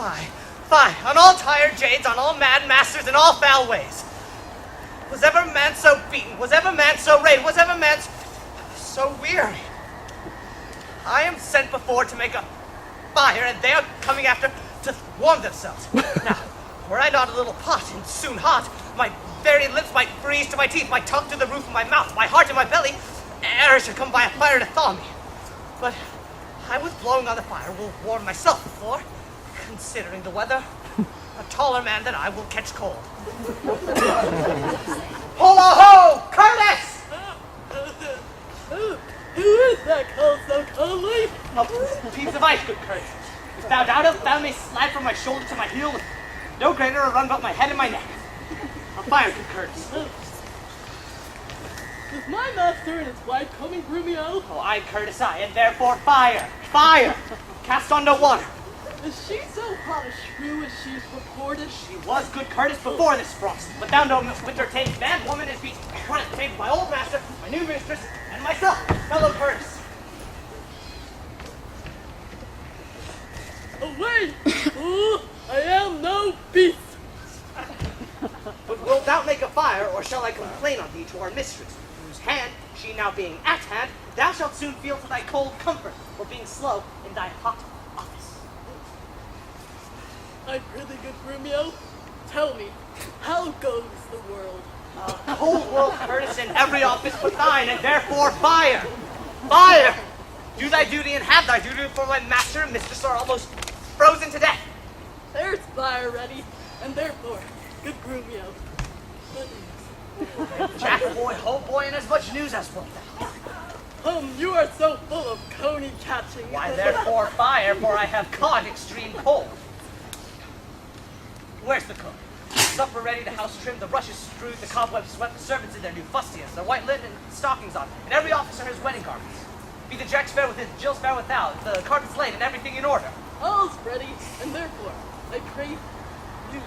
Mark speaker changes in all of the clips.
Speaker 1: Fie, on all tired jades, on all mad masters, in all foul ways. Was ever man so beaten? Was ever man so rayed? Was ever man so weary? I am sent before to make a fire, and they are coming after to warm themselves. Now, were I not a little pot and soon hot, my very lips might freeze to my teeth, my tongue to the roof of my mouth, my heart to my belly, ere I should come by a fire to thaw me. But I was blowing on the fire, will warm myself before, considering the weather. A taller man than I will catch cold. Ho-ho-ho! Curtis!
Speaker 2: Who is that called so calmly?
Speaker 1: A piece of ice, good Curtis. If thou doubtest, thou may slide from my shoulder to my heel with no greater a run about my head and my neck. A fire, good Curtis.
Speaker 2: Is my master and his wife coming, Grumio?
Speaker 1: Oh, I, Curtis, I, and therefore fire! Fire! Cast on no water.
Speaker 2: Is she so hot a shrew as she's reported?
Speaker 1: She was good Curtis before this frost, but thou knowest winter-tamed man, woman, and beast. Run at the table my old master, my new mistress, and myself, fellow Curtis.
Speaker 2: Away! I am no beast!
Speaker 1: But wilt thou make a fire, or shall I complain on thee to our mistress, whose hand, she now being at hand, thou shalt soon feel to thy cold comfort for being slow in thy hot office.
Speaker 2: I prithee, good Grumio, tell me, how goes the world?
Speaker 1: A whole world, Curtis, in every office but thine, and therefore fire! Fire! Do thy duty and have thy duty, for my master and mistress are almost frozen to death.
Speaker 2: There's fire ready, and therefore, good Grumio.
Speaker 1: Jack, boy, ho, boy, and as much news as wilt thou.
Speaker 2: You are so full of coney catching.
Speaker 1: Why, therefore fire, for I have caught extreme cold. Where's the cook? Supper ready, the house trimmed, the rushes strewed, the cobwebs swept, the servants in their new fustians, their white linen stockings on, and every officer his wedding garments. Be the Jack's fair within, Jill's fair without, the carpets laid, and everything in order.
Speaker 2: All's ready, and therefore, I crave news.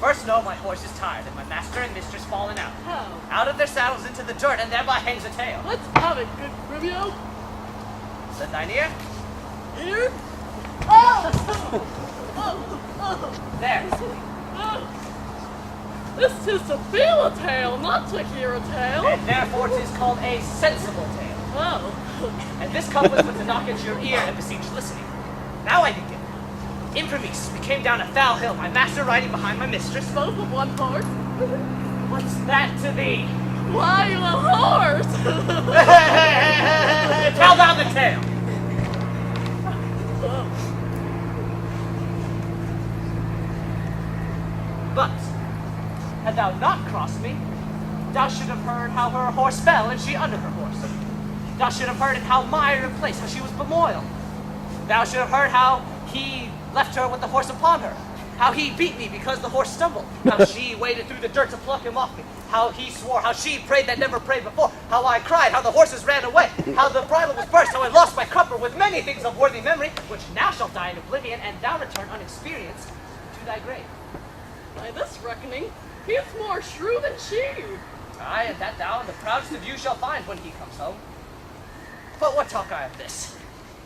Speaker 1: First know my horse is tired, and my master and mistress fallen out.
Speaker 2: How?
Speaker 1: Out of their saddles into the dirt, and thereby hangs a tail.
Speaker 2: Let's have it, good Grumio.
Speaker 1: Lend thine ear.
Speaker 2: Here? Oh! Oh!
Speaker 1: There.
Speaker 2: Oh! This is to feel a tale, not to hear a tale.
Speaker 1: And therefore 'tis called a sensible tale.
Speaker 2: Oh.
Speaker 1: And this coupleth with the knock at your ear and beseech listening. Now I begin. Imprimis, we came down a foul hill, my master riding behind my mistress.
Speaker 2: Both of one horse?
Speaker 1: What's that to thee?
Speaker 2: Why, a horse!
Speaker 1: Tell thou the tale. But, had thou not crossed me, thou should have heard how her horse fell and she under her horse. Thou should have heard in how miry place, how she was bemoiled. Thou should have heard how he left her with the horse upon her. How he beat me because the horse stumbled. How she waded through the dirt to pluck him off me. How he swore, how she prayed that never prayed before. How I cried, how the horses ran away. How the bridle was burst, how I lost my crupper with many things of worthy memory, which now shall die in oblivion, and thou return unexperienced to thy grave.
Speaker 2: By this reckoning, he's more shrew than she.
Speaker 1: Aye, and that thou and the proudest of you shall find when he comes home. But what talk I of this?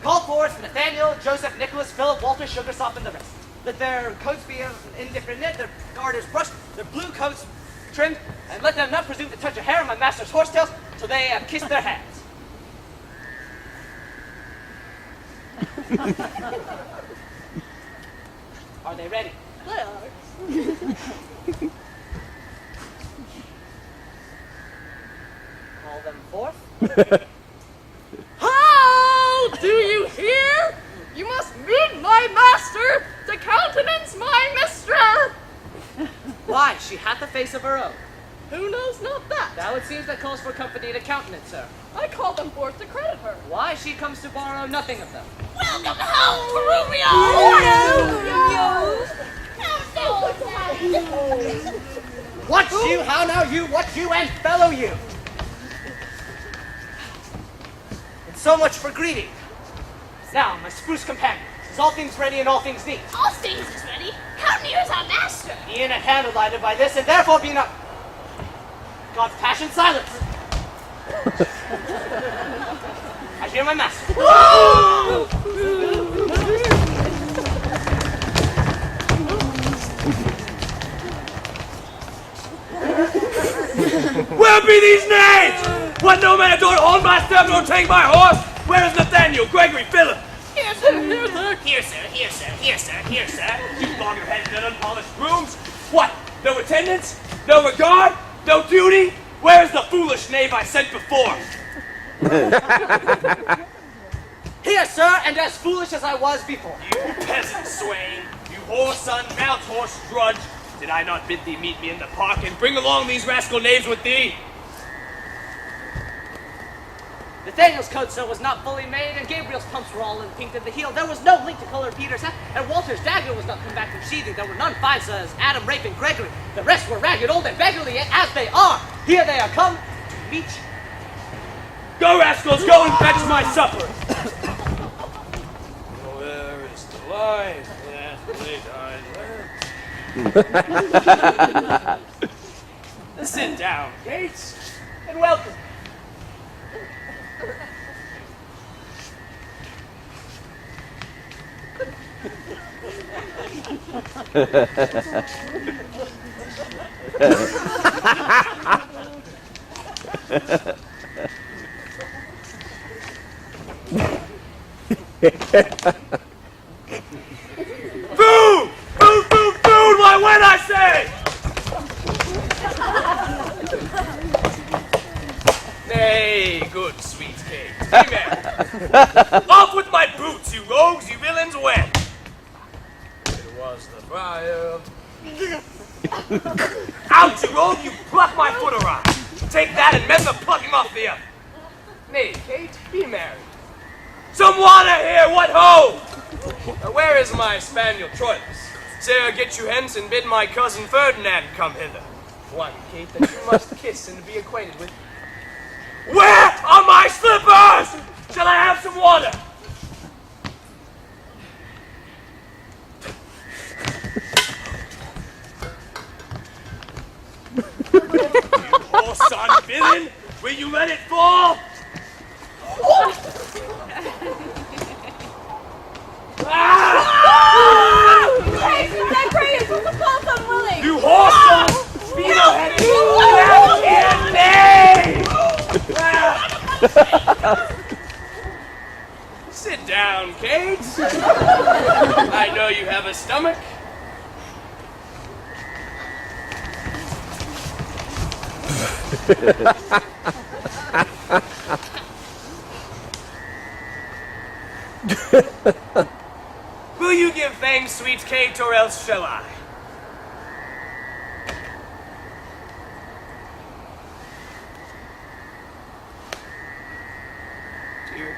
Speaker 1: Call forth Nathaniel, Joseph, Nicholas, Philip, Walter, Sugarsop, and the rest. Let their coats be indifferent knit, their garters brushed, their blue coats trimmed, and let them not presume to touch a hair of my master's horsetails till they have kissed their hands. Are they ready?
Speaker 2: They are.
Speaker 1: Call them forth.
Speaker 2: How do you hear? You must meet my master to countenance my mistress.
Speaker 1: Why, she hath a face of her own.
Speaker 2: Who knows not that?
Speaker 1: Thou it seems that calls for company to countenance her.
Speaker 2: I call them forth to credit her.
Speaker 1: Why, she comes to borrow nothing of them.
Speaker 3: Welcome home, Rubio!
Speaker 1: What you, how now you, what you, and fellow you. And so much for greeting. Now, my spruce companion, is all things ready and all things neat?
Speaker 3: All things is ready. How near is our master?
Speaker 1: E'en at hand delighted by this, and therefore be not... God's passion, silence! I hear my master.
Speaker 4: Where be these knaves? What no man don't hold my step nor take my horse? Where is Nathaniel, Gregory, Philip?
Speaker 3: Here, sir, here, sir.
Speaker 4: Here, sir, here, sir, here, sir, here, sir. You loggerheads and unpolished grooms. What? No attendance? No regard? No duty? Where is the foolish knave I sent before?
Speaker 1: Here, sir, and as foolish as I was before.
Speaker 4: You peasant swain, you whoreson, mount horse drudge, did I not bid thee meet me in the park and bring along these rascal knaves with thee?
Speaker 1: Nathaniel's coat, sir, was not fully made, and Gabriel's pumps were all unpinked at the heel. There was no link to color Peter's hat, and Walter's dagger was not come back from sheathing. There were none fine, sir, as Adam, Rape, and Gregory. The rest were ragged, old, and beggarly, as they are. Here they are come to meet you.
Speaker 4: Go, rascals, go and fetch my supper. Where is the life that we died? Sit down, Gates, and welcome. Food! Food, food, food! Why, when I say! Nay, good sweet cake. Amen. Off with my boots, you rogues, you villains, when? It was the friar. Out, you rogue, you pluck my foot awry. Take that and mend the plucking off the other. Nay, Kate, be merry. Some water here, what ho! Where is my spaniel Troilus? Sarah, get you hence and bid my cousin Ferdinand come hither. One, Kate, that you must kiss and be acquainted with. Where are my slippers? Shall I have some water? You whoreson villain! Will you let it fall?
Speaker 2: I pray you, the pulse unwilling.
Speaker 4: You whoreson, speedo-headed, knave! Sit down, Kate. I know you have a stomach. Will you give thanks, sweet Kate, or else shall I? Dear Lord.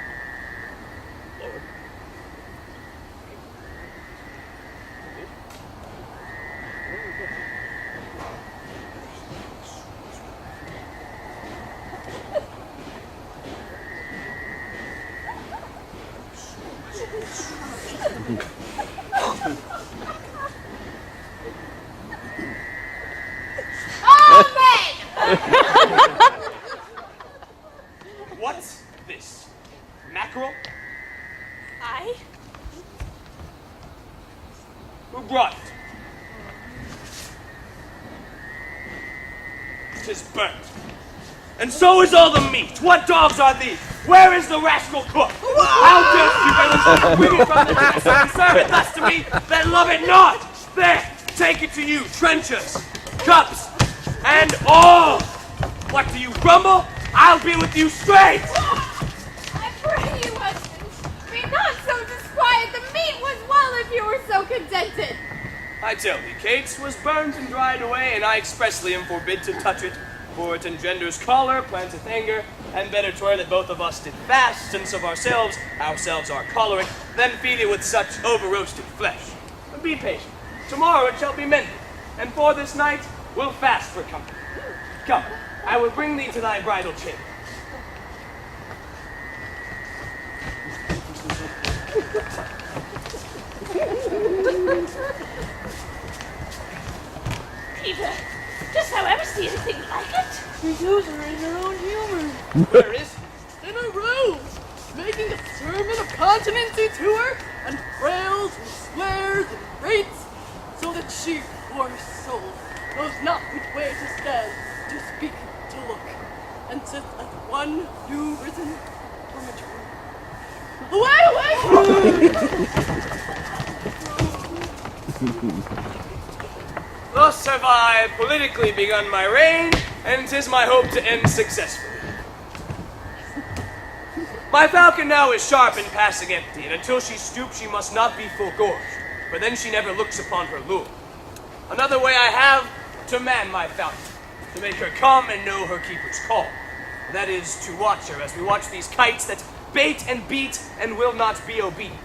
Speaker 4: What's this? Mackerel?
Speaker 3: I?
Speaker 4: Who brought it? 'Tis burnt. And so is all the meat. What dogs are these? Where is the rascal cook? How dare you villains bring it from the chest and serve it thus to me that love it not? There, take it to you, trenchers, cups, and all. What do you grumble? I'll be with you straight.
Speaker 2: I pray you, husband, be not so disquiet. The meat was well if you were so contented.
Speaker 4: I tell thee, Kate, was burnt and dried away, and I expressly am forbid to touch it, for it engenders choler, planteth anger, and better twere that both of us did fast, since of ourselves are choleric, than feed it with such over-roasted flesh. But be patient. Tomorrow it shall be mended, and for this night we'll fast for comfort. Come, I will bring thee to thy bridal chamber.
Speaker 3: Peter, dost thou ever see anything like it?
Speaker 2: She's losing her own humor.
Speaker 4: Where is he?
Speaker 2: In her room. making a sermon of continency to her, and rails and swears and rates, so that she, poor soul, knows not which way to stand, to speak, to look, and sits like one new risen dormitory. Away, away!
Speaker 4: Thus have I politically begun my reign, and 'tis my hope to end successfully. My falcon now is sharp and passing empty, and until she stoops she must not be full gorged, for then she never looks upon her lure. Another way I have to man my falcon, to make her come and know her keeper's call. That is, to watch her as we watch these kites that bait and beat and will not be obedient.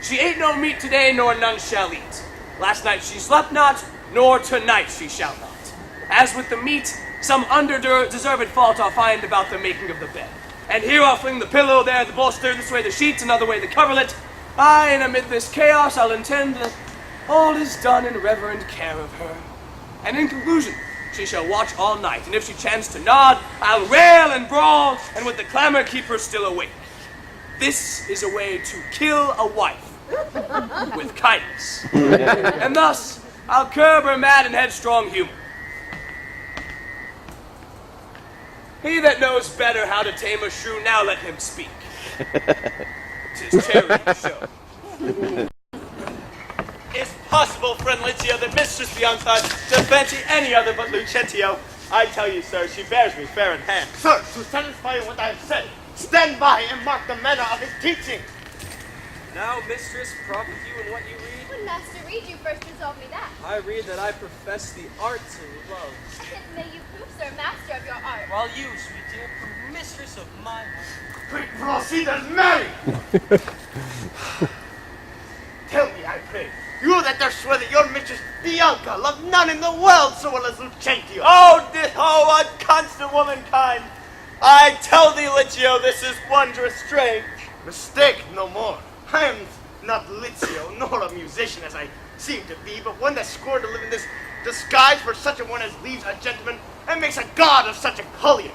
Speaker 4: She ate no meat today, nor none shall eat. Last night she slept not, nor tonight she shall not. As with the meat, some undeserved fault I'll find about the making of the bed. And here I'll fling the pillow, there the bolster, this way the sheets, another way the coverlet. Aye, and amid this chaos I'll intend that all is done in reverent care of her. And in conclusion, she shall watch all night, and if she chance to nod, I'll rail and brawl, and with the clamor keep her still awake. This is a way to kill a wife with kindness. And thus, I'll curb her mad and headstrong humor. He that knows better how to tame a shrew, now let him speak. 'Tis charity to show.
Speaker 5: It's possible, friend Licio, that Mistress Bianca does fancy any other but Lucentio. I tell you, sir, she bears me fair in hand.
Speaker 6: Sir, to satisfy what I have said, stand by and mark the manner of his teaching.
Speaker 7: Now, mistress, profit you in what you read.
Speaker 8: When Master read, you first resolve me that.
Speaker 7: I read that I profess the art to love.
Speaker 8: And may you prove, sir, master of your art.
Speaker 1: While you, sweet dear, prove mistress of my heart.
Speaker 6: Quick, proceed and marry! Tell me, I pray, you that there swear that your mistress Bianca loved none in the world so well as Lucentio.
Speaker 5: Oh, unconstant womankind! I tell thee, Licio, this is wondrous strange.
Speaker 6: Mistake no more. I am not Licio, nor a musician as I seem to be, but one that scorned to live in this disguise for such a one as leaves a gentleman and makes a god of such a cullion.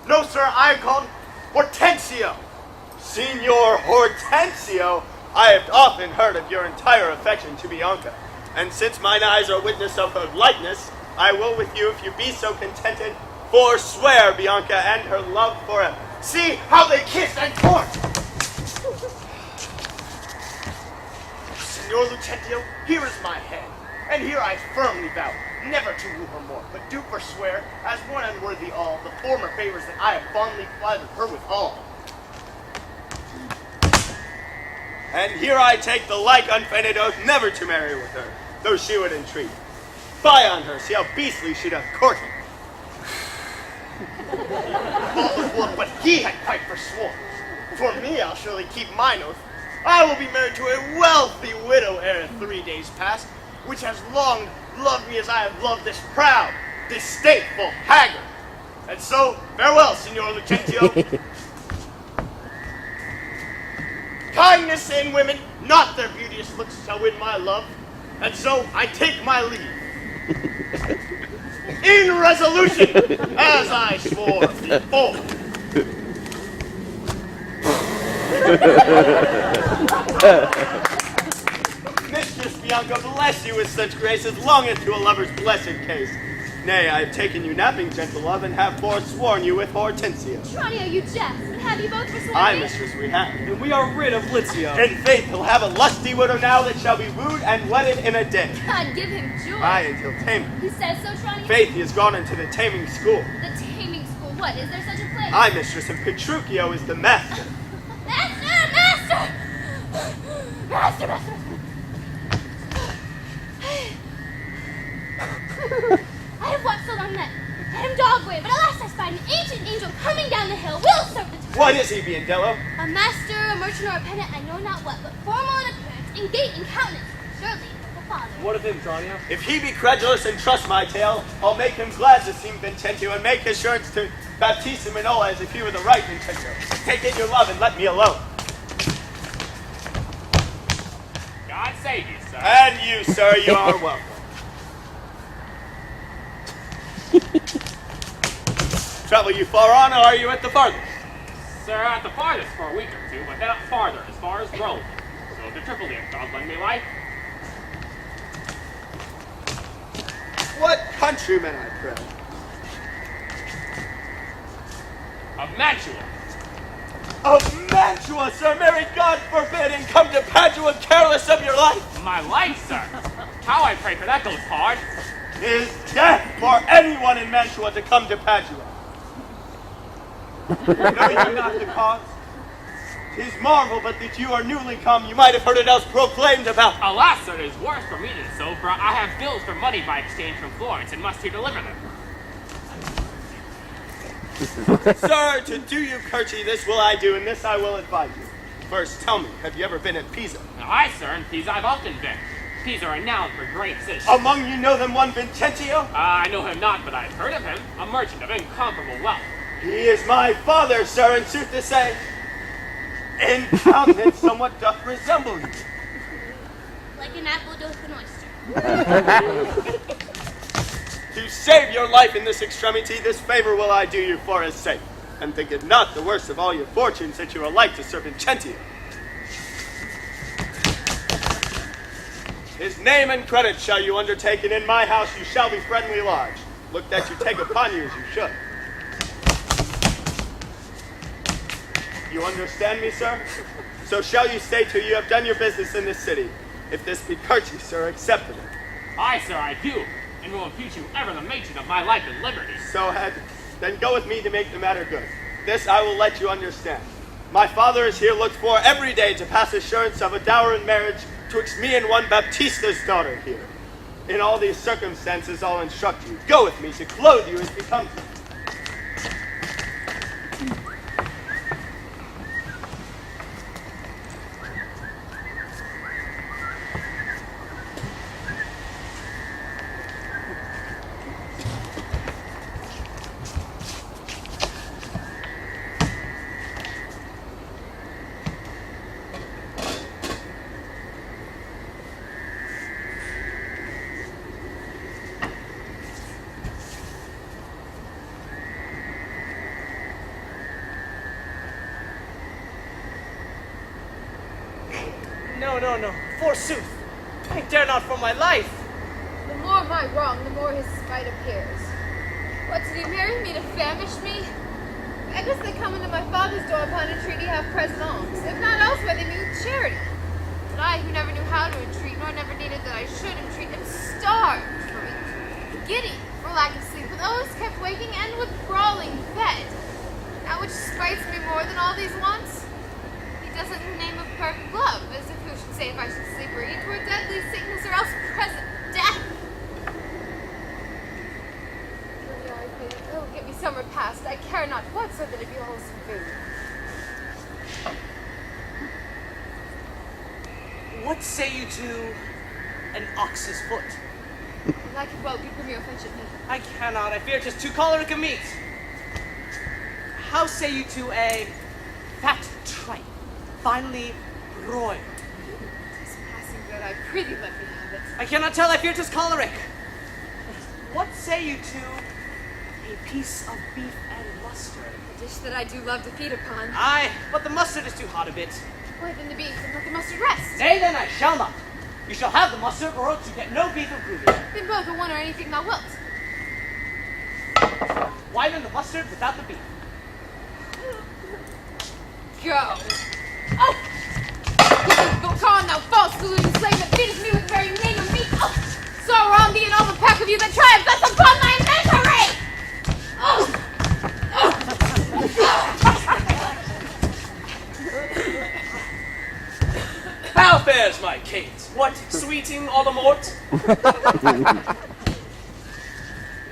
Speaker 6: No, sir, I am called Hortensio.
Speaker 5: Signor Hortensio, I have often heard of your entire affection to Bianca, and since mine eyes are witness of her likeness, I will with you, if you be so contented, forswear Bianca and her love forever.
Speaker 6: See how they kiss and court! Signor Lucentio, here is my hand, and here I firmly vow never to woo her more, but do forswear, as one unworthy all, the former favors that I have fondly flattered her withal.
Speaker 5: And here I take the like unfeigned oath never to marry with her, though she would entreat. Fie on her, see how beastly she doth court him.
Speaker 6: False word, but he had quite forsworn. For me, I'll surely keep mine oath. I will be married to a wealthy widow ere 3 days past, which has long loved me as I have loved this proud, disdainful haggard. And so, farewell, Signor Lucentio. Kindness in women, not their beauteous looks, shall win my love. And so, I take my leave. In resolution, as I swore before.
Speaker 5: Mistress Bianca, bless you with such grace as longeth to a lover's blessed case. Nay, I have taken you napping, gentle love, and have forsworn you with Hortensio.
Speaker 8: Tranio, you jest, but have you both forsworn
Speaker 5: Aye,
Speaker 8: me?
Speaker 5: mistress, we have.
Speaker 7: And we are rid of Licio.
Speaker 5: In faith, he'll have a lusty widow now that shall be wooed and wedded in a day.
Speaker 8: God, give him joy.
Speaker 5: Aye, and he'll tame her.
Speaker 8: He says so, Tranio?
Speaker 5: Faith, he has gone into the taming school.
Speaker 8: The taming school. What, is there such a place?
Speaker 5: Aye, mistress, and Petruchio is the master.
Speaker 8: Master! Master! Master, master! I have watched so long that I am dog way, but alas I spy an ancient angel coming down the hill. Will serve the time.
Speaker 5: What is he, Biandello?
Speaker 8: A master, a merchant, or a pedant, I know not what, but formal in appearance, in gait and countenance, surely the father.
Speaker 7: What of him, Tranio?
Speaker 5: If he be credulous and trust my tale, I'll make him glad to seem Vincentio and make assurance to Baptista Minola as if he were the right Vincentio. Take in your love and let me alone.
Speaker 4: God save you, sir.
Speaker 5: And you, sir, you are welcome. Travel you far on, or are you at the farthest?
Speaker 9: sir, at the farthest for a week or two, but then up farther, as far as Rome. So to Tripoli, if God lend me life.
Speaker 5: What countrymen, I pray?
Speaker 9: Of Mantua.
Speaker 5: Of Mantua, sir! May God forbid and come to Padua careless of your life!
Speaker 9: My life, sir? How I pray for that goes hard.
Speaker 5: 'Tis death for anyone in Mantua to come to Padua. Know you not the cause? 'Tis marvel but that you are newly come, you might have heard it else proclaimed about.
Speaker 9: Alas, sir, it is worse for me than so, for I have bills for money by exchange from Florence, and must here deliver them.
Speaker 5: Sir, to do you courtesy, this will I do, and this I will advise you. First, tell me, have you ever been at Pisa?
Speaker 9: Aye, sir, in Pisa I've often been. Pisa are renowned for great citizens.
Speaker 5: Among you know them one Vincentio?
Speaker 9: I know him not, but I've heard of him. A merchant of incomparable wealth.
Speaker 5: He is my father, sir, and sooth to say, in countenance somewhat doth resemble you.
Speaker 8: Like an apple doth an oyster.
Speaker 5: To save your life in this extremity, this favor will I do you for his sake, and think it not the worst of all your fortunes that you are like to Sir Vincentio. His name and credit shall you undertake, and in my house you shall be friendly lodged. Look that you take upon you as you should. You understand me, sir? So shall you stay till you have done your business in this city. If this be courtesy, sir, accept it.
Speaker 9: Aye, sir, I do, and will impute you ever the matron of my life and liberty.
Speaker 5: So then go with me to make the matter good. This I will let you understand. My father is here looked for every day to pass assurance of a dower in marriage twixt me and one Baptista's daughter here. In all these circumstances, I'll instruct you. Go with me to clothe you as becomes you.
Speaker 1: No, forsooth. I dare not for my life.
Speaker 10: The more my wrong, the more his spite appears. What, did he marry me to famish me? I guess they come into my father's door upon entreaty have present alms. If not elsewhere, they knew charity. But I, who never knew how to entreat, nor never needed that I should entreat, am starved for it. Giddy, for lack of sleep, with oaths kept waking, and with brawling fed. That which spites me more than all these wants, he does it in the name of perfect love, as if who should say if I should sleep or eat, 'twere deadly sickness or else present death. Oh, get me some repast, I care not what, so that it be wholesome food.
Speaker 1: What say you to an ox's foot?
Speaker 10: I could well give me offensive me.
Speaker 1: I cannot. I fear 'tis too choleric a meat. How say you to a fat tripe, finely broiled?
Speaker 10: 'Tis passing good, I prithee let me have it.
Speaker 1: I cannot tell. I fear 'tis choleric. What say you to a piece of beef and mustard?
Speaker 10: A dish that I do love to feed upon.
Speaker 1: Aye, but the mustard is too hot a bit.
Speaker 10: Why then the beef and let the mustard rest?
Speaker 1: Nay, then I shall not. You shall have the mustard, or else you get no beef or gravy.
Speaker 10: Then both or one or anything thou wilt.
Speaker 1: Why then the mustard without the beef?
Speaker 10: Go. Oh! Go on, thou false deluding slave that feedest me with the very name of meat. Oh! Sorrow on thee and all the pack of you that triumph thus upon my inventory! Oh!
Speaker 4: How fares my Kate? What, sweeting all the mort?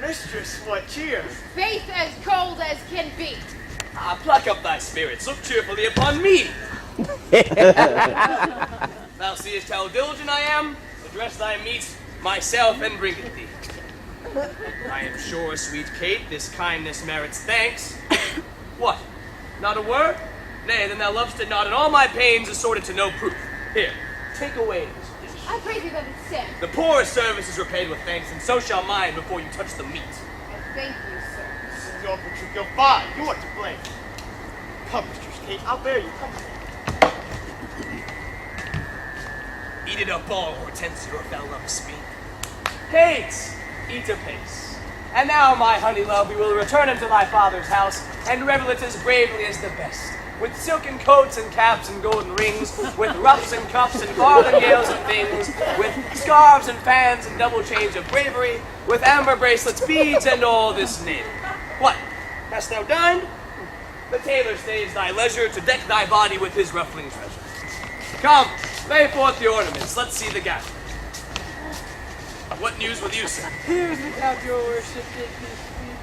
Speaker 6: Mistress, what cheer?
Speaker 10: Faith as cold as can be.
Speaker 4: Ah, pluck up thy spirits, look cheerfully upon me. Thou seest how diligent I am. Address thy meat myself and bring it thee. I am sure, sweet Kate, this kindness merits thanks. What? Not a word? Nay, then thou lovest it not, and all my pains assorted to no proof. Here, take away this dish.
Speaker 10: I pray thee let it stand.
Speaker 4: The poorest service is repaid with thanks, and so shall mine before you touch the meat.
Speaker 10: I thank you, sir.
Speaker 6: Signor Petruchio, fie, you are to blame. Come, Mistress Kate, I'll bear you. Come.
Speaker 4: Eat it up all, Hortensio, if thou lovest me. Kate, eat apace. And now, my honey love, we will return unto thy father's house, and revel it as bravely as the best, with silken coats and caps and golden rings, with ruffs and cuffs and farthingales and things, with scarves and fans and double chains of bravery, with amber bracelets, beads, and all this name. What? Hast thou dined? The tailor stays thy leisure to deck thy body with his ruffling treasure. Come, lay forth the ornaments. Let's see the gown. What news with you, sir?
Speaker 2: Here's the count, your worship did me speak.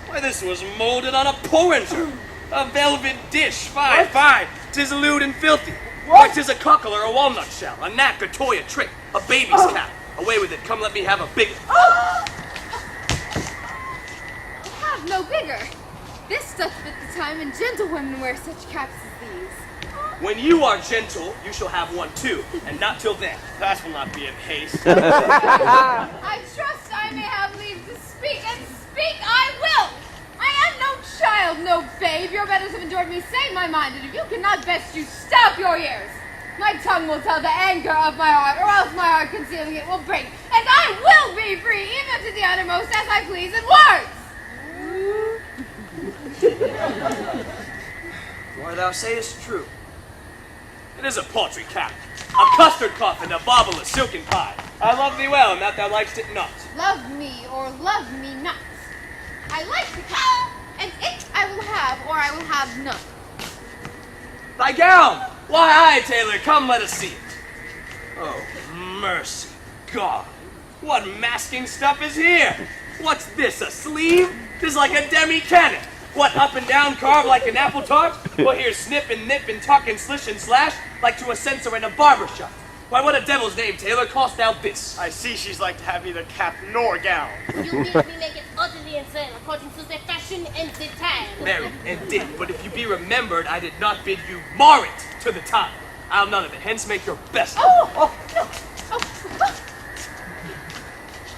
Speaker 4: Why, this was molded on a porringer. A velvet dish. Fie, fie. 'Tis lewd and filthy. Why, 'tis a cockle or a walnut shell, a knack, a toy, a trick, a baby's cap. Away with it. Come, let me have a bigger.
Speaker 10: Have no bigger. This doth fit the time, and gentlewomen wear such caps as these.
Speaker 4: When you are gentle, you shall have one too, and not till then.
Speaker 6: That will not be in haste.
Speaker 10: I trust I may have leave to speak, and speak I will. I am no child, no babe. Your betters have endured me say my mind, and if you cannot best you stop your ears. My tongue will tell the anger of my heart, or else my heart concealing it will break, and I will be free, even to the uttermost, as I please in words.
Speaker 4: What thou sayest true. It is a paltry cap, a custard coffin, a bauble, a silken pie. I love thee well, and that thou likest it not.
Speaker 10: Love me or love me not. I like the cow, and it I will have, or I will have none.
Speaker 4: Thy gown! Why, aye, tailor, come let us see it. Oh, mercy, God. What masking stuff is here? What's this, a sleeve? 'Tis like a demi-cannon. What, up and down carved like an apple tart? Well, here's snip and nip and tuck and slish and slash like to a censor in a barber shop. Why, what a devil's name, tailor, cost thou this?
Speaker 6: I see she's like to have neither cap nor gown.
Speaker 3: You need me make it utterly insane according to the fashion and the time.
Speaker 4: Married and did, but if you be remembered, I did not bid you mar it to the time. I'll none of it, hence make your best.
Speaker 10: Oh, no. Oh.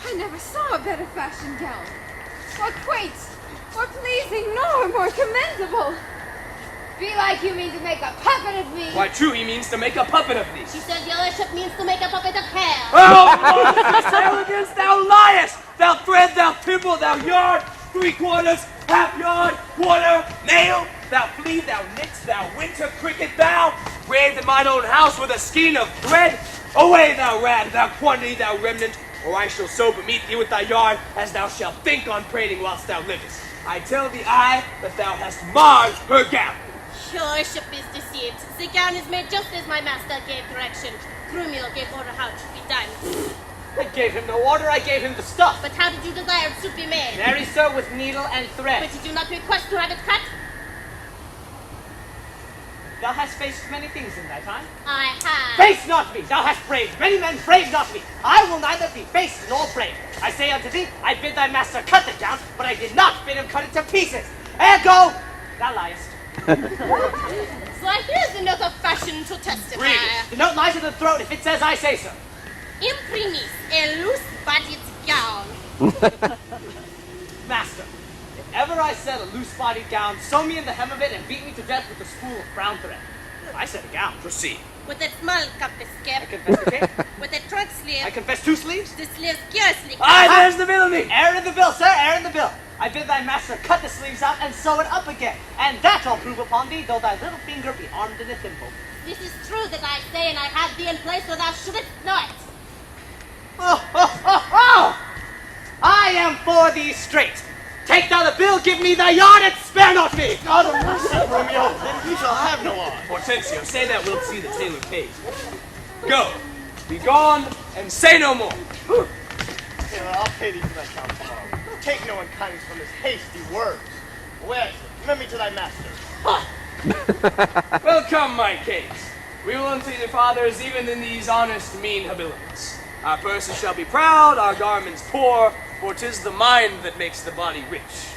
Speaker 10: I never saw a better fashion gown. More quaint, more pleasing, nor more commendable. Be like you mean to make a puppet of me.
Speaker 4: Why, true, he means to make a puppet of thee.
Speaker 3: She said your worship means to make a puppet of hair.
Speaker 4: Oh, monstrous arrogance, thou liest! Thou thread, thou pimple, thou yard, 3/4, half yard, quarter, nail, thou flea, thou nix, thou winter cricket, thou raved in mine own house with a skein of thread. Away, thou rat, thou quantity, thou remnant, or I shall so bemeet thee with thy yard as thou shalt think on prating whilst thou livest. I tell thee, I, that thou hast marred her gown.
Speaker 3: Your worship is deceived. The gown is made just as my master gave direction. Grumio gave order how it should be done.
Speaker 1: I gave him no order, I gave him the stuff.
Speaker 3: But how did you desire it should be made?
Speaker 1: Very so, with needle and thread.
Speaker 3: But did you not request to have it cut?
Speaker 1: Thou hast faced many things in thy time.
Speaker 3: I have.
Speaker 1: Face not me! Thou hast braved many men, brave not me. I will neither be faced nor brave. I say unto thee, I bid thy master cut the gown, but I did not bid him cut it to pieces. Ergo, thou liest.
Speaker 3: So I hear the note of fashion to testify.
Speaker 1: Read it. The note lies in the throat if it says I say so.
Speaker 3: Imprimis, a loose-bodied gown.
Speaker 1: Master, if ever I said a loose-bodied gown, sew me in the hem of it and beat me to death with a spool of brown thread. I said a gown.
Speaker 4: Proceed.
Speaker 3: With a small cup
Speaker 1: I
Speaker 3: escape.
Speaker 1: confess the king.
Speaker 3: With a trunk sleeve.
Speaker 1: I confess 2 sleeves.
Speaker 3: The sleeve scarcely.
Speaker 4: Aye, there's the villainy.
Speaker 1: Error in the bill, sir, error in the bill. I bid thy master cut the sleeves out and sew it up again. And that I'll prove upon thee, though thy little finger be armed in a thimble.
Speaker 3: This is true that I say, and I have thee in place, so thou shouldst know it.
Speaker 1: Oh! I am for thee straight. Take thou the bill, give me thy yard, and spare not me.
Speaker 6: God of mercy, Romeo, then he shall have no arm.
Speaker 4: Hortensio, say that wilt see the tailor paid. Go, be gone, and say no more.
Speaker 6: Tailor, I'll pay thee for thy count tomorrow. Take no unkindness from his hasty words. Where is it? Commend me to thy master.
Speaker 4: Well, come, my Kate. We will unto your fathers even in these honest mean habiliments. Our purses shall be proud, our garments poor, for 'tis the mind that makes the body rich.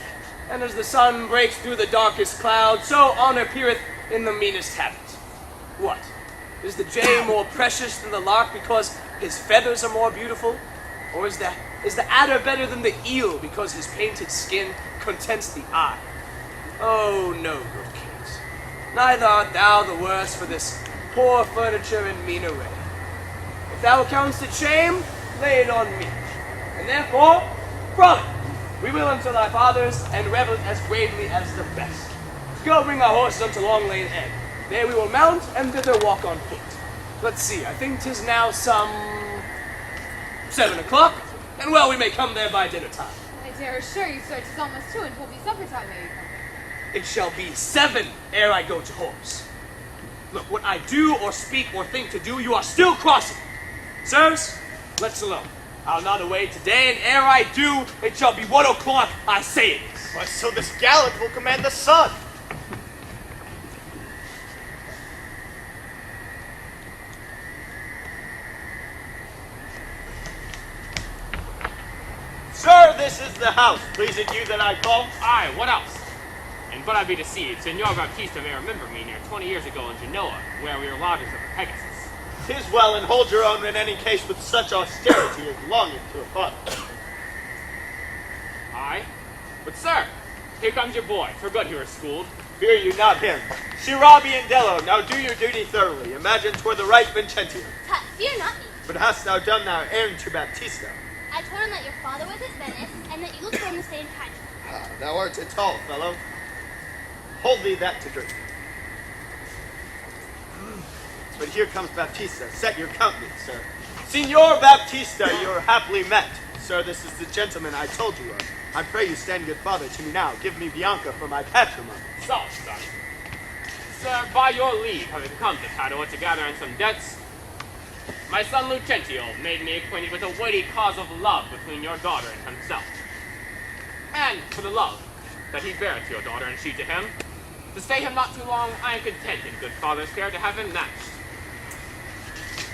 Speaker 4: And as the sun breaks through the darkest cloud, so honor appeareth in the meanest habit. What? Is the jay more precious than the lark because his feathers are more beautiful? Or is the adder better than the eel because his painted skin contents the eye? Oh, no, good Kate. Neither art thou the worse for this poor furniture and mean array. If thou countest it shame, lay it on me. And therefore, brother, we will unto thy fathers, and revel it as bravely as the best. Go bring our horses unto Long Lane End. There we will mount, and thither walk on foot. Let's see, I think 'tis now some 7 o'clock, and well, we may come there by dinner time.
Speaker 10: I dare assure you, sir, 'tis almost 2 and 'twill be supper time ere you come.
Speaker 4: It shall be 7 ere I go to horse. Look, what I do or speak or think to do, you are still crossing. Sirs, let's alone. I'll not away today, and ere I do, it shall be 1 o'clock, I say it is.
Speaker 6: Why, so this gallant will command the sun.
Speaker 5: Sir, this is the house. Please it you that I call?
Speaker 9: Aye, what else? And but I be deceived, Senor Baptista may remember me near 20 years ago in Genoa, where we were lodgers of the Pegasus.
Speaker 5: 'Tis well, and hold your own in any case with such austerity as longing to a father.
Speaker 9: Aye? But sir, here comes your boy, for good you are schooled.
Speaker 5: Fear you not him. Shirabi and Dello, now do your duty thoroughly. Imagine 'twere the right Vincentio.
Speaker 8: Tut, fear not me.
Speaker 5: But hast thou done thou errand to Baptista?
Speaker 8: I told him that your father was at Venice, and that you looked for him to stay in Padua.
Speaker 5: Ah, thou art a tall fellow. Hold thee that to drink. But here comes Baptista. Set your countenance, sir. Signor Baptista, you're happily met. Sir, this is the gentleman I told you of. I pray you stand good father to me now. Give me Bianca for my patrimony.
Speaker 9: So, son. Sir, by your leave, having come to Padua to gather in some debts, my son Lucentio made me acquainted with a weighty cause of love between your daughter and himself. And for the love that he beareth to your daughter and she to him, to stay him not too long, I am content in good father's care to have him matched.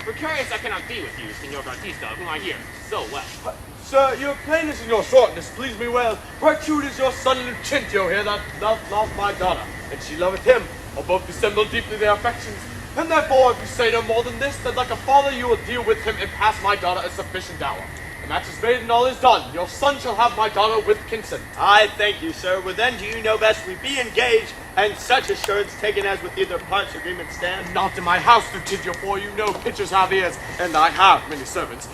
Speaker 9: Precarious I cannot be with you, Signor Baptista, whom I hear so well.
Speaker 11: Sir, your plainness and your shortness please me well. Right true it is your son Lucentio here that doth love my daughter, and she loveth him, or both dissemble deeply their affections. And therefore, if you say no more than this, that like a father you will deal with him and pass my daughter a sufficient dower. The match is made and all is done. Your son shall have my daughter with consent.
Speaker 5: I thank you, sir. Well, then do you know best we be engaged, and such assurance taken as with either parts agreement stand?
Speaker 11: Not in my house, Lucentio, for you know pitchers have ears, and I have many servants.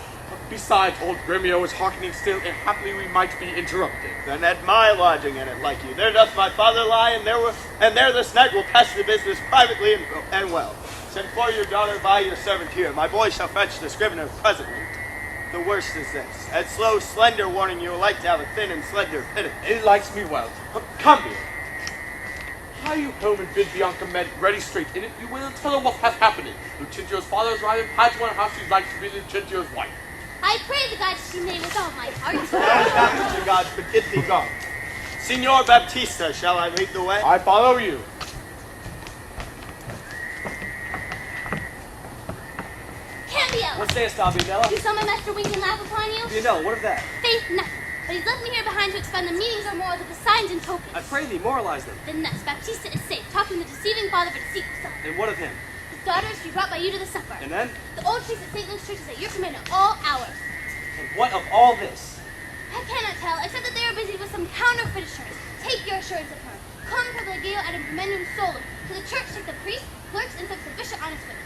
Speaker 11: Besides, old Gremio is hearkening still, and happily we might be interrupted.
Speaker 5: Then at my lodging, and it like you. There doth my father lie, and there this night will pass the business privately and well. Send for your daughter by your servant here. My boy shall fetch the scrivener presently. The worst is this. At slow, slender warning, you will like to have a thin and slender pittance.
Speaker 11: It likes me well. Come here. Hie you home and bid Bianca men ready straight in it. You will tell her what hath happened. Lucentio's father is riding Padua, and how she'd like to be Lucentio's wife.
Speaker 8: I pray the gods she may with all my heart.
Speaker 5: The gods, but get thee gone. Signor Baptista, shall I lead the way?
Speaker 11: I follow you.
Speaker 8: Cambio!
Speaker 4: What sayest thou, Bianella?
Speaker 8: You saw my master wink and laugh upon you?
Speaker 4: Bianella, what of that?
Speaker 8: Faith nothing. But he's left me here behind to expound the meanings or morals of the signs and tokens.
Speaker 4: I pray thee, moralize them.
Speaker 8: Then thus, Baptista is safe, talking the deceiving father for deceitful son.
Speaker 4: And what of him?
Speaker 8: His daughter is to be brought by you to the supper.
Speaker 4: And then?
Speaker 8: The old priest at St. Luke's Church is at your command at all hours.
Speaker 4: And what of all this?
Speaker 8: I cannot tell, except that they are busy with some counterfeit assurance. Take your assurance of her. Cum privilegio ad implementum solum. To the church take the priest, clerks, and such sufficient honest witnesses.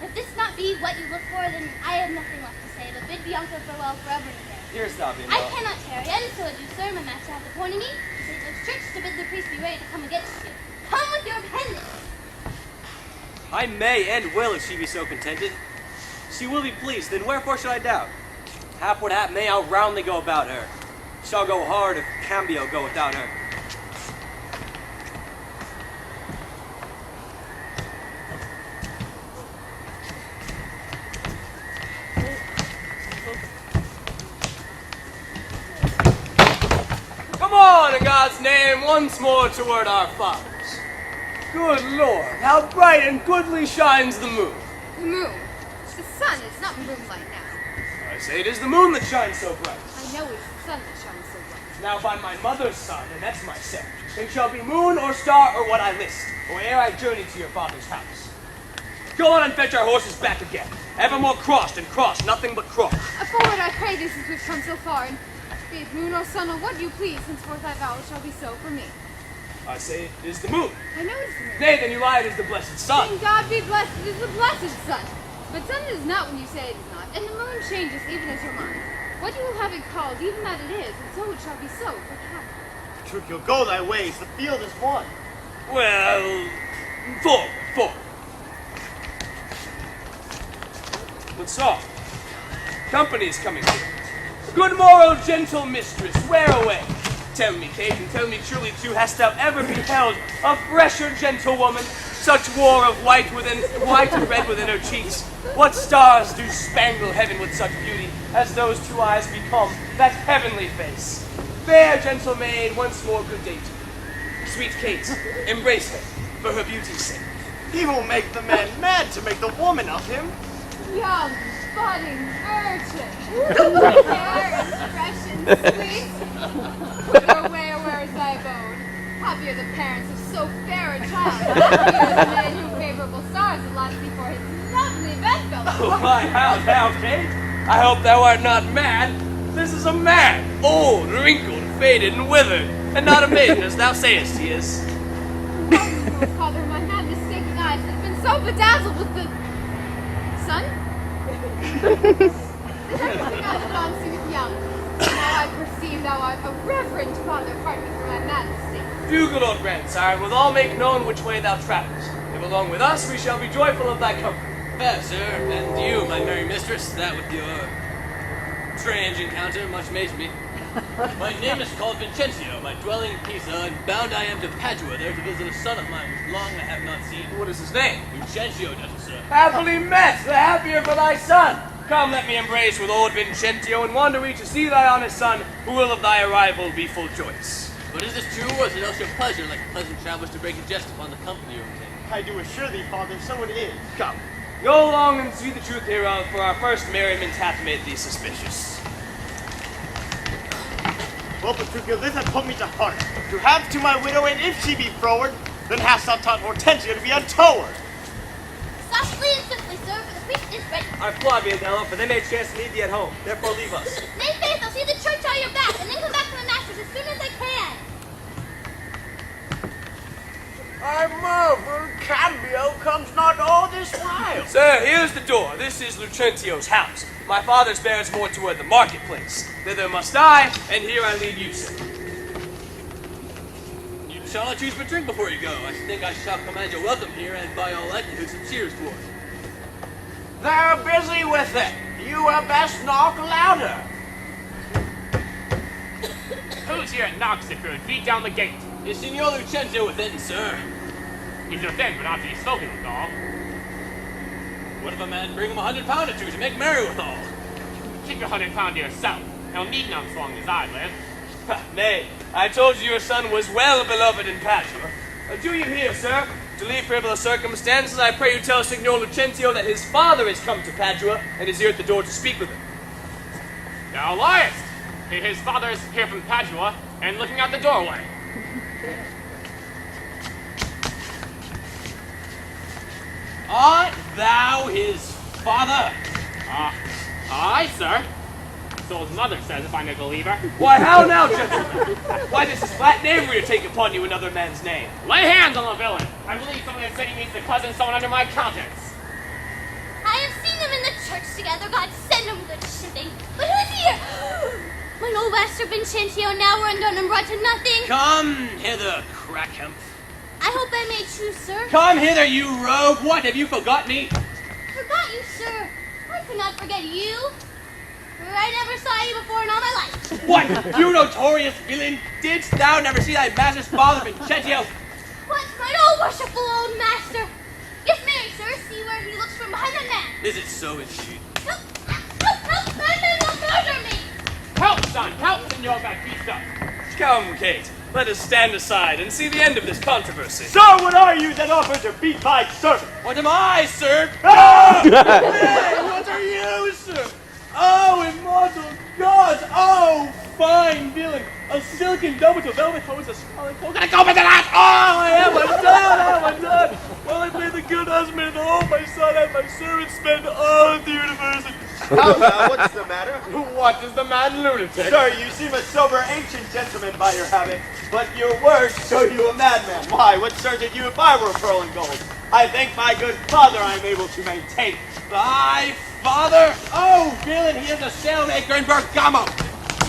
Speaker 8: If this not be what you look for, then I have nothing left to say, but bid Bianca farewell forever and ever.
Speaker 4: Here's thou,
Speaker 8: I
Speaker 4: Bianella.
Speaker 8: cannot tarry, and so do, sir, my master hath appointed me to St. Luke's Church to bid the priest be ready to come against you. Come with your pendant!
Speaker 12: I may and will if she be so contented. She will be pleased, then wherefore should I doubt? Hap what hap may, I'll roundly go about her. Shall go hard if Cambio go without her.
Speaker 4: Come on, in God's name, once more toward our fathers. Good Lord, how bright and goodly shines the moon.
Speaker 10: The moon. It's the sun. It's not moonlight now.
Speaker 4: I say it is the moon that shines so bright.
Speaker 10: I know it's the sun that shines so bright.
Speaker 4: Now by my mother's son, and that's myself, it shall be moon or star or what I list, or ere I journey to your father's house. Go on and fetch our horses back again. Evermore crossed and crossed, nothing but cross.
Speaker 10: Forward, I pray thee, since we've come so far, and be it moon or sun or what you please, henceforth thy vows shall be so for me.
Speaker 4: I say it is the moon.
Speaker 10: I know it's the moon.
Speaker 4: Nay, then you lie, it is the blessed sun.
Speaker 10: Thank God be blessed, it is the blessed sun. But sun is not when you say it is not, and the moon changes even as your mind. What you will have it called, even that it is, and so it shall be so. But how?
Speaker 6: Petruchio, go thy ways. The field is won.
Speaker 4: Well, forward. But so, company's coming here. Good morrow, gentle mistress, where away? Tell me, Kate, and tell me truly too, hast thou ever beheld a fresher gentlewoman, such war of white and red within her cheeks? What stars do spangle heaven with such beauty, as those two eyes become that heavenly face? Fair gentle maid, once more good day to you. Sweet Kate, embrace her, for her beauty's sake.
Speaker 6: He will make the man mad to make the woman of him.
Speaker 10: Young, budding urchin. Fair expression, sweet. Your way, where is thy abode? Happy are the parents of so fair a child. Happy are the man whom favorable stars allot thee for his lovely bedfellow.
Speaker 4: Oh my, how, Kate? I hope thou art not mad. This is a man, old, wrinkled, faded, and withered, and not a maiden, as thou sayest he is.
Speaker 10: Father, my mad mistaken eyes have been so bedazzled with the sun. Did I think I had on seemeth young? Now I perceive thou art a reverend father. Pardon me for my mad mistake.
Speaker 4: Do, good old grandsire, we'll all make known which way thou travels. If along with us, we shall be joyful of thy company.
Speaker 13: Fair sir, and you, my merry mistress, that with your strange encounter much amazed me. My name is called Vincentio, my dwelling in Pisa, and bound I am to Padua there to visit a son of mine which long I have not seen.
Speaker 4: What is his name?
Speaker 13: Vincentio, gentle sir.
Speaker 4: Happily met, the happier for thy son. Come, let me embrace with old Vincentio, and wander we to see thy honest son, who will of thy arrival be full joyous.
Speaker 13: But is this true, or is it else your pleasure, like pleasant travelers, to break a jest upon the company you obtain?
Speaker 6: I do assure thee, father, so it is.
Speaker 4: Come, go along and see the truth hereof, for our first merriment hath made thee suspicious.
Speaker 6: Well, Petruchio, this hath put me to heart. To have to my widow, and if she be froward, then hast thou taught Hortensio to be a toward.
Speaker 8: Softly and swiftly, sir, for the priest is ready.
Speaker 12: I fly, Biondello, for they may chance to meet thee at home. Therefore leave us.
Speaker 8: Nay, faith, I'll see the church on your back, and then come back to my masters as soon as I can.
Speaker 6: I marvel Cambio comes not all this while.
Speaker 4: Sir, here's the door. This is Lucentio's house. My father's bears more toward the marketplace. Thither must I, and here I lead you, sir.
Speaker 13: You shall not choose but drink before you go. I think I shall command your welcome here, and by all likelihood some cheers for it.
Speaker 6: They're busy with it. You had best knock louder.
Speaker 9: Who's here at knocks if you'd beat down the gate?
Speaker 13: Is Signor Lucentio within, sir?
Speaker 9: He's within, but not to be spoken with all.
Speaker 13: What if a man bring him 100 pound or two to make merry withal?
Speaker 9: Keep your 100 pound to yourself. He'll need none so long as I live.
Speaker 4: Nay, I told you your son was well beloved in Padua. Do you hear, sir? To leave frivolous circumstances, I pray you tell Signor Lucentio that his father is come to Padua and is here at the door to speak with him.
Speaker 9: Thou liest! His father is here from Padua and looking out the doorway.
Speaker 13: Art thou his father?
Speaker 9: Aye, sir. So his mother says, if I'm a believer.
Speaker 4: Why, how now, gentlemen? Why, this is flat knavery to take upon you another man's name.
Speaker 9: Lay hands on the villain. I believe someone has said he means the cousin someone under my countenance.
Speaker 8: I have seen them in the church together. God send them good shipping. But who's here? My old master Vincentio, now we're undone and brought to nothing.
Speaker 13: Come hither, crackhemp.
Speaker 8: I hope I may choose, sir.
Speaker 13: Come hither, you rogue. What, have you forgot me?
Speaker 8: Forgot you, sir. I could not forget you. For I never saw you before in all my life.
Speaker 13: What, you notorious villain? Didst thou never see thy master's father, Vincentio?
Speaker 8: What, my old worshipful old master? Yes, marry, sir. See where he looks from behind that man.
Speaker 13: Is it so, indeed?
Speaker 8: Help! Help! My men will murder me!
Speaker 9: Help, son! Help, Senor Baptista!
Speaker 4: Come, Kate. Let us stand aside and see the end of this controversy.
Speaker 6: Sir, what are you that offer to beat my servant?
Speaker 13: What am I, sir?
Speaker 6: Ah!
Speaker 13: Hey, what are you, sir? Oh, immortal gods! Oh, fine villain! A silken doublet, a velvet hose, a scarlet cloak, and a comb into that! Oh, I am undone! Well, I play the good husband, and all my son and my servants spend all of the universe, and
Speaker 5: How now, what's the matter?
Speaker 11: What is the man lunatic?
Speaker 5: Sir, you seem a sober ancient gentleman by your habit, but your words show you a madman. Why, what served you if I were pearl and gold? I thank my good father I am able to maintain.
Speaker 9: Thy father? Oh, villain, he is a sailmaker in Bergamo.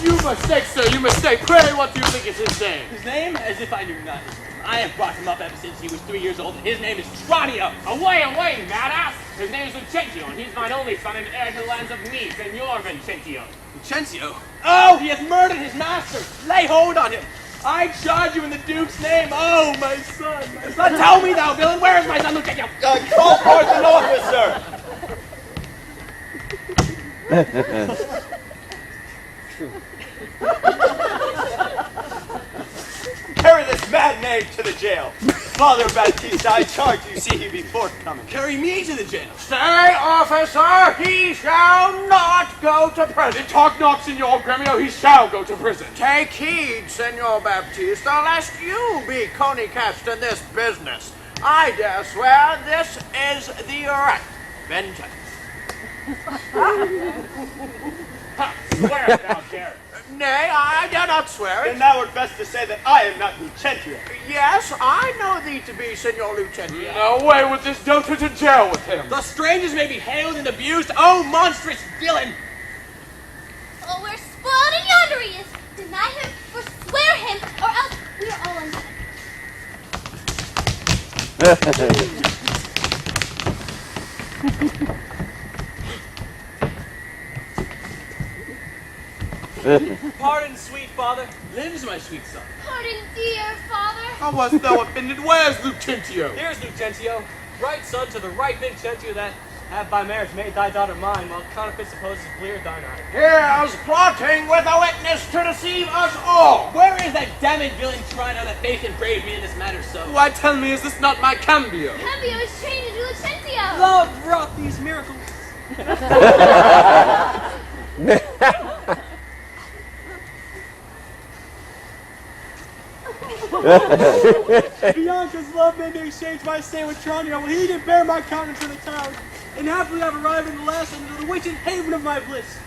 Speaker 11: You mistake, sir, you mistake. Pray, what do you think is his name?
Speaker 9: His name? As if I knew not his name. I have brought him up ever since he was 3 years old, and his name is Tranio.
Speaker 14: Away, away, madass! His name is Lucentio, and he's mine only son and heir to the lands of Nice, and your Vincentio.
Speaker 9: Lucentio? Oh, he has murdered his master! Lay hold on him! I charge you in the Duke's name! Oh, my son! My son! Tell me, thou villain, where is my son Lucentio?
Speaker 5: Call forth an officer! Carry this mad knave to the jail. Father Baptista, I charge you, see he be forthcoming.
Speaker 9: Carry me to the jail.
Speaker 15: Stay, officer! He shall not go to prison.
Speaker 11: Talk not, Signor Gremio, he shall go to prison.
Speaker 15: Take heed, Senor Baptista, lest you be coney-cast in this business. I dare swear this is the right vengeance.
Speaker 14: Swear it, thou dare.
Speaker 15: Nay, I dare not swear it.
Speaker 5: Then thou wert best to say that I am not Lucentio.
Speaker 15: Yes, I know thee to be Senor Lucentio.
Speaker 11: Away with this, don't to jail with him.
Speaker 9: The strangers may be hailed and abused. Oh, monstrous villain!
Speaker 8: Oh, we're spoiled and yonder he is. Deny him or swear him, or else we are all undone.
Speaker 12: Pardon, sweet father.
Speaker 9: Lives, my sweet son.
Speaker 8: Pardon, dear father.
Speaker 11: How wast thou offended? Where's Lucentio?
Speaker 12: Here's Lucentio, right son to the right Vincentio that have by marriage made thy daughter mine, while counterfeit supposes blear thine eye.
Speaker 15: Here's plotting with a witness to deceive us all.
Speaker 9: Where is that damned villain Trino that faith and brave me in this matter so?
Speaker 11: Why, tell me, is this not my Cambio?
Speaker 8: Cambio is trained into Lucentio.
Speaker 12: Love wrought these miracles.
Speaker 16: Bianca's love made me exchange my stay with Tranio when he did bear my countenance in the town. And happily I've arrived in the last end of the witching haven of my bliss.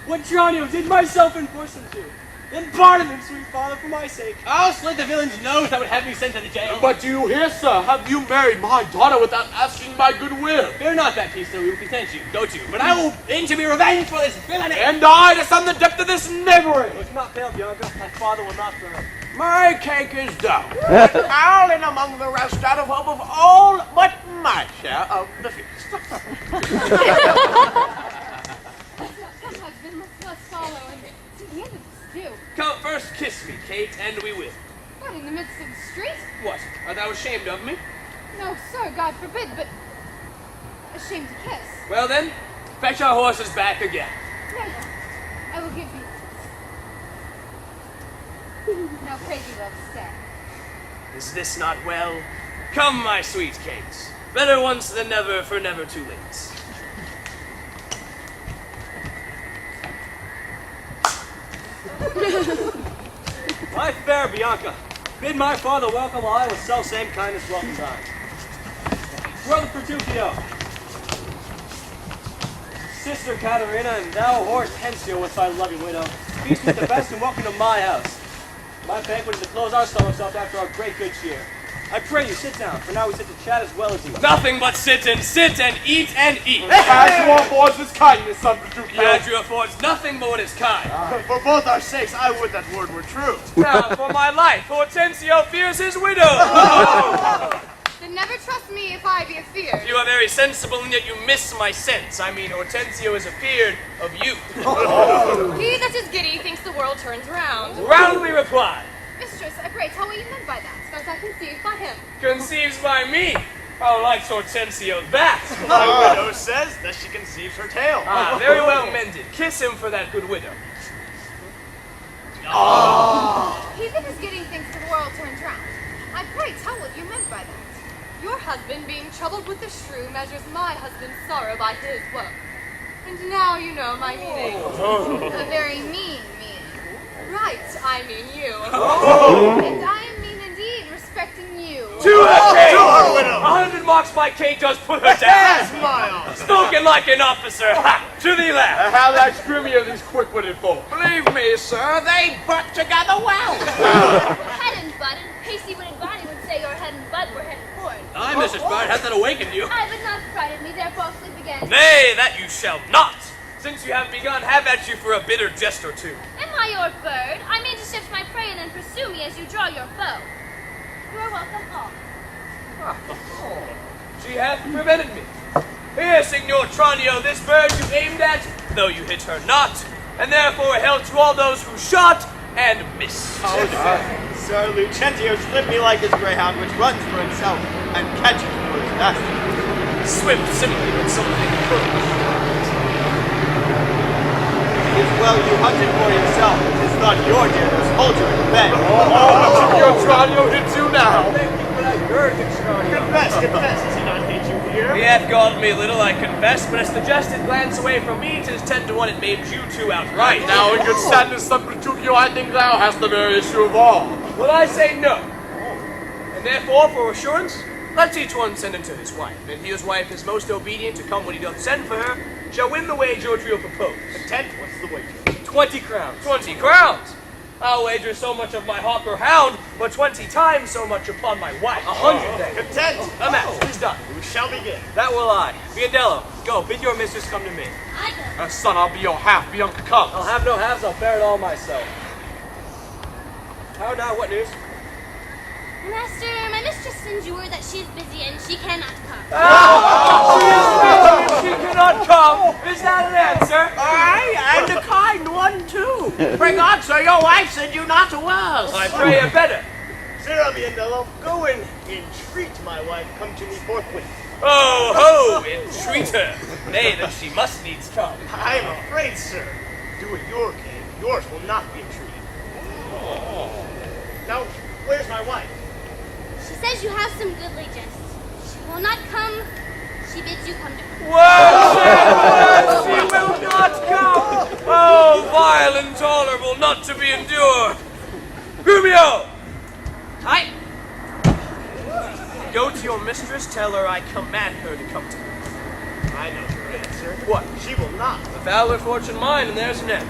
Speaker 16: What Tranio did myself enforce him to. Then pardon him, sweet father, for my sake.
Speaker 9: I'll slit the villain's nose that would have me sent to the jail.
Speaker 11: But do you hear, sir? Have you married my daughter without asking my goodwill?
Speaker 9: Fear not, Baptista, we will content you, don't you? But I will aim to be revenged for this villainy.
Speaker 11: And I, to sum the depth of this knavery.
Speaker 12: Look not pale, Bianca. My father will not burn.
Speaker 15: My cake is done. I'll in among the rest out of hope of all but my share of the feast.
Speaker 10: Husband, let's follow and see the end of this stew.
Speaker 9: Come first, kiss me, Kate, and we will.
Speaker 10: What, in the midst of the street?
Speaker 9: What? Art thou ashamed of me?
Speaker 10: No, sir, God forbid, but ashamed to kiss.
Speaker 9: Well then, fetch our horses back again.
Speaker 10: No, I will give you. Now pray thee, love, stay.
Speaker 9: Is this not well? Come, my sweet Kate. Better once than never, for never too late.
Speaker 12: My fair Bianca, bid my father welcome while I with self-same kindness welcome thine. Brother Petruchio, Sister Caterina, and thou Hortensio with thy loving widow, feast with the best and welcome to my house. My banquet is to close our stomachs up after our great good cheer. I pray you, sit down, for now we sit to chat as well as you.
Speaker 9: Nothing but sit and eat and eat.
Speaker 11: Badger affords his kindness, son Petruchio.
Speaker 9: Badger affords nothing but what is kind.
Speaker 6: For both our sakes, I would that word were true.
Speaker 9: Now, for my life, Hortensio fears his widow.
Speaker 10: Then never trust me if I be afeard.
Speaker 9: You are very sensible, and yet you miss my sense. I mean, Hortensio is afeard of you.
Speaker 10: He that is giddy thinks the world turns round.
Speaker 9: Roundly reply.
Speaker 10: Mistress, I pray tell what you meant by that, as I conceived by him.
Speaker 9: Conceives by me. How likes Hortensio that?
Speaker 6: My widow says that she conceives her tale.
Speaker 9: Ah, very well mended. Kiss him for that good widow.
Speaker 10: He that is giddy thinks the world turns round. I pray tell what you meant by that. Your husband, being troubled with the shrew, measures my husband's sorrow by his woe. And now you know my meaning. A very mean meaning. Right, I mean you. And I am mean indeed, respecting you.
Speaker 11: To the king!
Speaker 6: To our widow!
Speaker 11: I
Speaker 4: 100 marks by Kate does put her down.
Speaker 6: Smile.
Speaker 4: Spoken like an officer. Ha! To thee left.
Speaker 11: How that Grumio these quick-witted folk?
Speaker 15: Believe me, sir, they butt together well.
Speaker 8: Head and butt, and pasty-witted Bonnie would say your head and butt were headed forward.
Speaker 13: Aye, Mrs. Bard, has that awakened you?
Speaker 8: I would not frighten me, therefore sleep again.
Speaker 4: Nay, that you shall not. Since you have begun, have at you for a bitter jest or two.
Speaker 8: Am I your bird? I mean to shift my prey and then pursue me as you draw your bow. You are welcome all.
Speaker 4: She hath prevented me. Here, Signor Tranio, this bird you aimed at, though you hit her not, and therefore held to all those who shot and missed.
Speaker 5: Sir Lucentio slipped me like his greyhound, which runs for himself and catches for his master.
Speaker 4: Swift simply with something courage.
Speaker 5: It is well you hunted for yourself. It is not your dearness. Hold you in the bed.
Speaker 11: Your Tranio hits you now.
Speaker 6: Confess, has he not hit you here?
Speaker 4: He hath galled me a little, I confess, but as the jest did glance away from me, 'tis 10 to 1 it maimed you two outright.
Speaker 11: Now, in good sadness, son Petruchio, I think thou hast the very issue of all.
Speaker 4: Well, I say no. And therefore, for assurance, let's each one send him to his wife, and he whose wife is most obedient to come when he doth send for her, shall win the wager which we'll propose.
Speaker 6: Content? What's the wager?
Speaker 4: 20 crowns. 20 crowns? I'll wager so much of my hawk or hound, but 20 times so much upon my wife. 100 then.
Speaker 6: Content?
Speaker 4: A match is done.
Speaker 6: We shall begin.
Speaker 12: That will I. Biondello, go, bid your mistress come to me.
Speaker 8: I go.
Speaker 11: Son, I'll be your half. Bianca comes.
Speaker 12: I'll have no halves, I'll bear it all myself. How now, what news?
Speaker 8: Master, my mistress sends you word that she is busy and she cannot come.
Speaker 4: She cannot come. Is that an answer?
Speaker 15: Aye, and a kind one, too. Bring on, sir, your wife said you not to us.
Speaker 4: I pray you better.
Speaker 6: Sir Abiendello, go and entreat my wife come to me forthwith.
Speaker 4: Oh, ho, entreat her. Nay, then she must needs come.
Speaker 6: I am afraid, sir. Do it your king. Yours will not be entreated. Now, where's my wife?
Speaker 8: She says you have some goodly jests. She will not come. She bids you come to her.
Speaker 4: Words! She will not come! Oh, vile, intolerable, not to be endured! Grumio!
Speaker 12: Aye.
Speaker 4: Go to your mistress, tell her I command her to come to me.
Speaker 6: I know her answer.
Speaker 4: What?
Speaker 6: She will not.
Speaker 4: The valor fortune mine, and there's an end.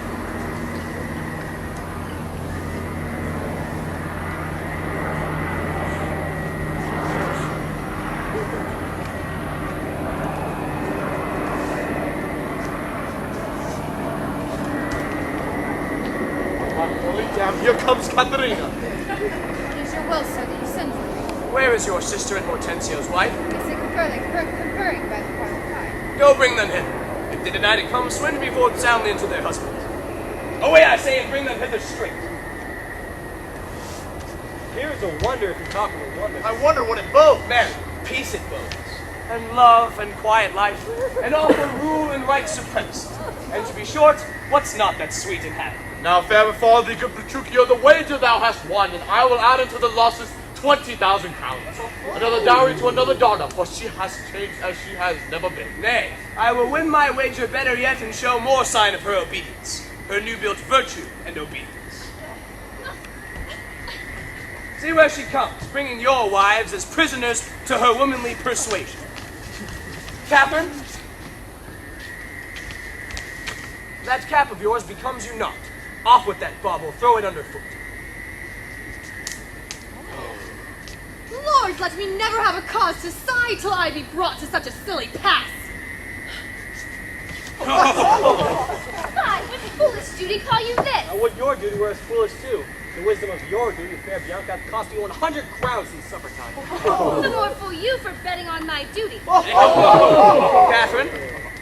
Speaker 11: Holy damn, here comes Katharina.
Speaker 10: What is your will, sir, that you send for me?
Speaker 4: Where is your sister and Hortensio's wife?
Speaker 10: Yes, they conferring by the part of time.
Speaker 4: Go bring them hither. If they deny to come, swim before soundly into their husbands. Away, I say, and bring them hither straight.
Speaker 12: Here's a wonder if you're talking a wonder.
Speaker 6: I wonder what it bodes.
Speaker 4: Marry, peace it bodes, and love and quiet life, and all for rule and right supremacy. And to be short, what's not that sweet and happy?
Speaker 11: Now, fair before thee, good Petruchio, the wager thou hast won, and I will add unto the losses 20,000 crowns. Another dowry to another daughter, for she has changed as she has never been.
Speaker 4: Nay, I will win my wager better yet and show more sign of her obedience, her new-built virtue and obedience. See where she comes, bringing your wives as prisoners to her womanly persuasion. Catherine, that cap of yours becomes you not. Off with that bauble, throw it underfoot.
Speaker 2: Lord, let me never have a cause to sigh till I be brought to such a silly pass.
Speaker 8: Why, what foolish duty call you this?
Speaker 12: What your duty were as foolish too. The wisdom of your duty, fair Bianca, cost me 100 crowns in supper time.
Speaker 8: The more fool you for betting on my duty.
Speaker 4: Catherine,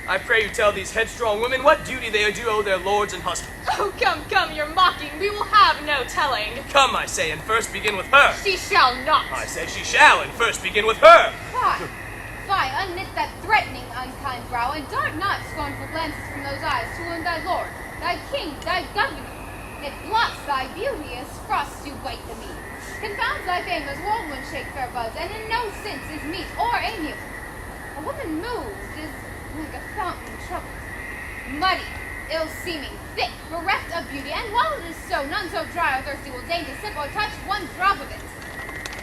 Speaker 4: I pray you tell these headstrong women what duty they do owe their lords and husbands.
Speaker 2: Oh, come, you're mocking. We will have no telling.
Speaker 4: Come, I say, and first begin with her.
Speaker 2: She shall not.
Speaker 4: I say she shall, and first begin with her.
Speaker 10: Fie, unknit that threatening, unkind brow, and dart not scornful glances from those eyes to wound thy lord, thy king, thy governor. It blots thy beauty as frost do white the mead. Confounds thy fame as whirlwind shake fair buds, and in no sense is meet or amiable. A woman moved is like a fountain troubled, muddy, ill-seeming, thick, bereft of beauty, and while it is so, none so dry or thirsty will deign to sip or touch one drop of it.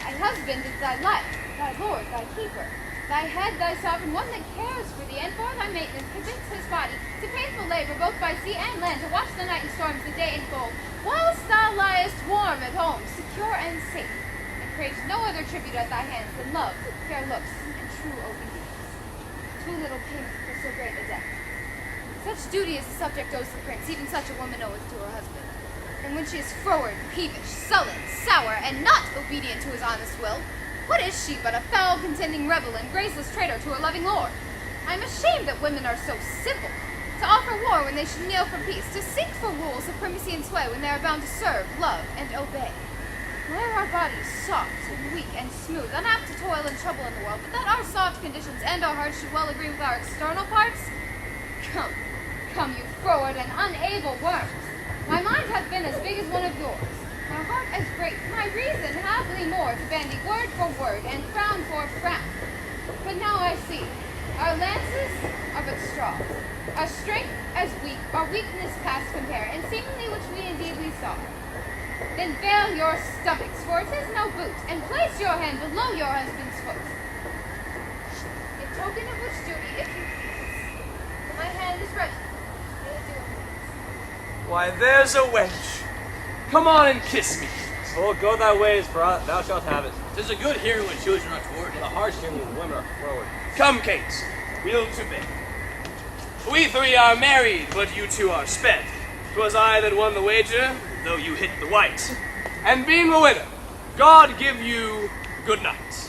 Speaker 10: Thy husband is thy life, thy lord, thy keeper, thy head, thy sovereign, one that cares for thee, and for thy maintenance commits his body to painful labor both by sea and land, to watch the night in storms, the day in cold, whilst thou liest warm at home, secure and safe, and craves no other tribute at thy hands than love, fair looks, and true obedience. Too little payment for so great a debt. Such duty as a subject owes the prince, even such a woman oweth to her husband. And when she is froward, peevish, sullen, sour, and not obedient to his honest will, what is she but a foul, contending rebel and graceless traitor to her loving lord? I am ashamed that women are so simple, to offer war when they should kneel for peace, to seek for rules of primacy and sway when they are bound to serve, love, and obey. Why are our bodies soft and weak and smooth, unapt to toil and trouble in the world, but that our soft conditions and our hearts should well agree with our external parts? Come, you froward and unable worms. My mind hath been as big as one of yours, my heart as great, my reason haply more, to bandy word for word and frown for frown. But now I see, our lances are but straws, our strength as weak, our weakness past compare, and seemingly which we indeedly saw. Then veil your stomachs, for it is no boot, and place your hand below your husband's foot. In token of which duty, if you please, for my hand is ready.
Speaker 4: Why, there's a wench. Come on and kiss me.
Speaker 12: Oh, go thy ways, for thou shalt have it.
Speaker 13: 'Tis a good hearing when children are toward.
Speaker 12: The harsh hearing when women are froward.
Speaker 4: Come, Kate, we'll to bed. We three are married, but you two are sped. 'Twas I that won the wager, though you hit the white. And being the winner, God give you good night.